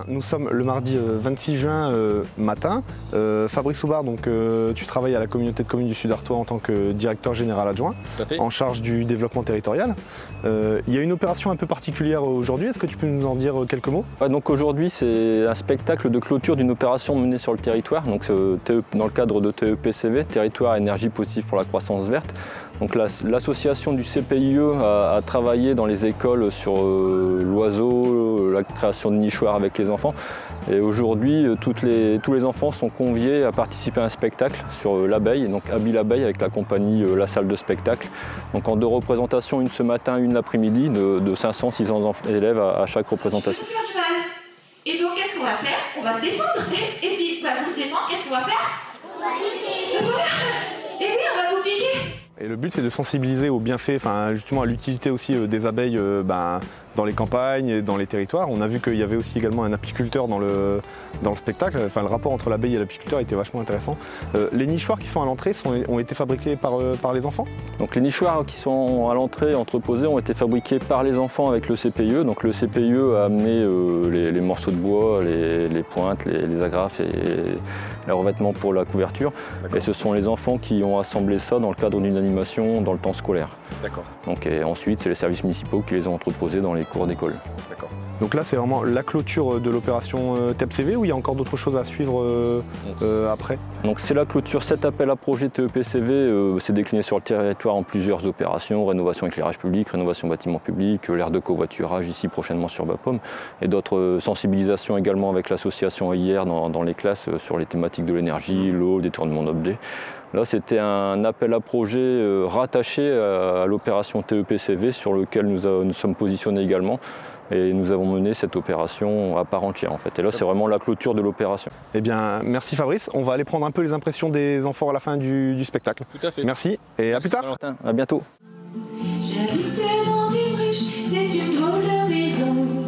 Nous sommes le mardi 26 juin matin. Fabrice Soubard, donc, tu travailles à la communauté de communes du Sud-Artois en tant que directeur général adjoint, en charge du développement territorial. Il y a une opération un peu particulière aujourd'hui, est-ce que tu peux nous en dire quelques mots? Donc aujourd'hui c'est un spectacle de clôture d'une opération menée sur le territoire, donc dans le cadre de TEPCV, Territoire Énergie Positive pour la Croissance Verte. Donc l'association du CPIE a travaillé dans les écoles sur l'oiseau, la création de nichoirs avec les enfants. Et aujourd'hui, tous les enfants sont conviés à participer à un spectacle sur l'abeille, donc Abi l'abeille avec la compagnie La Salle de Spectacle. Donc en 2 représentations, une ce matin, une l'après-midi, de 500-600 élèves à chaque représentation. Et donc qu'est-ce qu'on va faire? On va se défendre. Et puis pour se défendre, qu'est-ce qu'on va faire? On va piquer. Voilà. Et oui, on va vous piquer. Et le but, c'est de sensibiliser aux bienfaits, enfin, justement à l'utilité aussi des abeilles dans les campagnes et dans les territoires. On a vu qu'il y avait aussi également un apiculteur dans le spectacle. Enfin, le rapport entre l'abeille et l'apiculteur était vachement intéressant. Les nichoirs qui sont à l'entrée ont été fabriqués par les enfants? Donc les nichoirs qui sont à l'entrée entreposés ont été fabriqués par les enfants avec le CPIE. Donc le CPIE a amené les morceaux de bois, les pointes, les agrafes et les revêtements pour la couverture. Et ce sont les enfants qui ont assemblé ça dans le cadre d'une animation dans le temps scolaire. D'accord. Donc, et ensuite, c'est les services municipaux qui les ont entreposés dans les cours d'école. D'accord. Donc là, c'est vraiment la clôture de l'opération TEPCV ou il y a encore d'autres choses à suivre après? Donc c'est la clôture, cet appel à projet TEPCV, c'est décliné sur le territoire en plusieurs opérations, rénovation éclairage public, rénovation bâtiment public, l'aire de covoiturage ici prochainement sur Bapaume, et d'autres sensibilisations également avec l'association hier dans les classes sur les thématiques de l'énergie, l'eau, le détournement d'objets. Là, c'était un appel à projet rattaché à l'opération TEPCV sur lequel nous sommes positionnés également. Et nous avons mené cette opération à part entière en fait. Et là, c'est vraiment la clôture de l'opération. Eh bien, merci Fabrice. On va aller prendre un peu les impressions des enfants à la fin du spectacle. Tout à fait. Merci et à plus tard. Valentin, à bientôt. J'habitais dans une ruche, c'est une drôle de maison.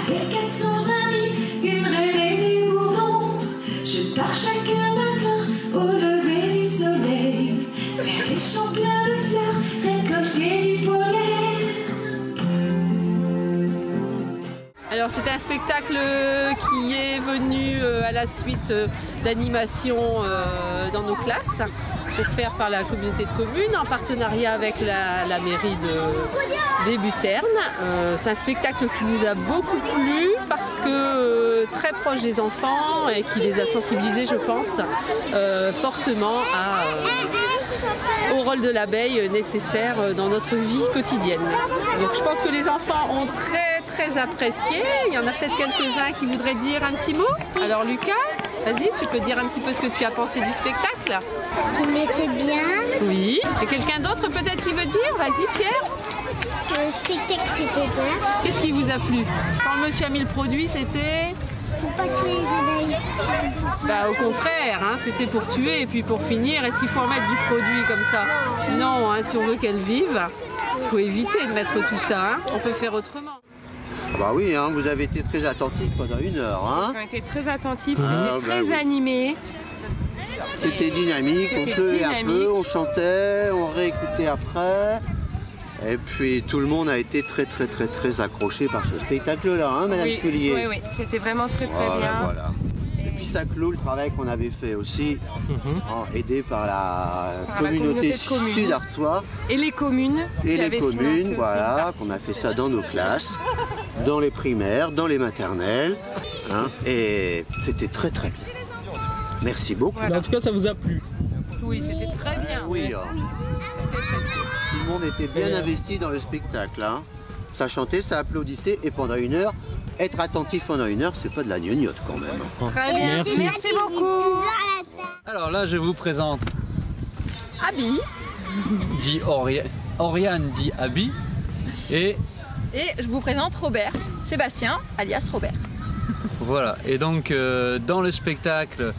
Avec 400 amis, une reine et des bourdons. Je pars chaque matin au lever du soleil, vers les champs pleins de fleurs, récolter du pollen. Alors c'est un spectacle qui est venu à la suite d'animations dans nos classes pour faire par la communauté de communes en partenariat avec la mairie des Buternes. C'est un spectacle qui nous a beaucoup plu parce que très proche des enfants et qui les a sensibilisés, je pense, fortement au rôle de l'abeille nécessaire dans notre vie quotidienne. Donc je pense que les enfants ont très apprécié. Il y en a peut-être quelques-uns qui voudraient dire un petit mot. Alors Lucas, vas-y, tu peux dire un petit peu ce que tu as pensé du spectacle? Il était bien. Oui. C'est quelqu'un d'autre peut-être qui veut dire? Vas-y Pierre. Le spectacle c'était bien. Qu'est-ce qui vous a plu? Quand le monsieur a mis le produit, c'était... Pour pas tuer les abeilles. Bah au contraire, hein, c'était pour tuer et puis pour finir, est-ce qu'il faut en mettre du produit comme ça? Non, hein, si on veut qu'elles vivent, il faut éviter de mettre tout ça. Hein. On peut faire autrement. Ah bah oui, hein, vous avez été très attentifs pendant 1 heure. Hein. On a été très attentifs, c'était très animé. C'était dynamique, on pleurait un peu, on chantait, on réécoutait après. Et puis tout le monde a été très accroché par ce spectacle-là, hein, Madame Cullier. Oui, c'était vraiment très bien. Voilà. Et puis ça clôt le travail qu'on avait fait aussi, aidé par la communauté sud-artois. Et les communes. Et les communes, voilà, qu'on a fait ça dans nos classes, dans les primaires, dans les maternelles. Hein, et c'était très bien. Merci beaucoup. Voilà. En tout cas, ça vous a plu? Oui, c'était très bien. Oui, tout le monde était bien investi dans le spectacle. Hein. Ça chantait, ça applaudissait, et pendant 1 heure, être attentif pendant 1 heure, c'est pas de la gnognotte quand même. Très bien, merci beaucoup. Alors là, je vous présente Abi. Dit Oriane dit Abi. Et je vous présente Robert, Sébastien, alias Robert. Voilà, et donc dans le spectacle,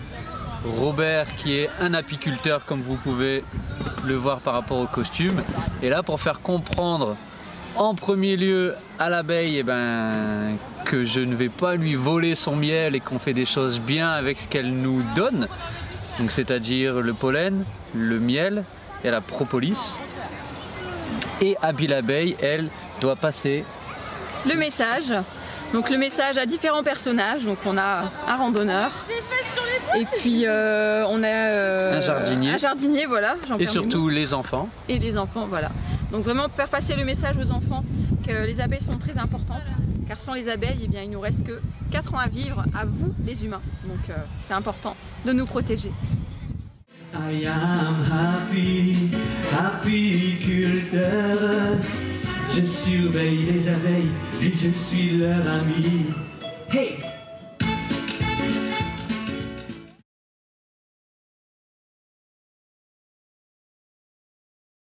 Robert qui est un apiculteur comme vous pouvez le voir par rapport au costume, et là pour faire comprendre en premier lieu à l'abeille que je ne vais pas lui voler son miel et qu'on fait des choses bien avec ce qu'elle nous donne, donc c'est-à-dire le pollen, le miel et la propolis. Et Abi l'abeille, elle, doit passer le message Donc le message à différents personnages, donc on a un randonneur, et puis on a un jardinier, voilà. Et surtout les enfants. Et les enfants, voilà. Donc vraiment faire passer le message aux enfants que les abeilles sont très importantes, car sans les abeilles, eh bien, il nous reste que 4 ans à vivre, à vous les humains. Donc c'est important de nous protéger. I am happy, apiculteur. Je surveille les abeilles et je suis leur ami. Hey!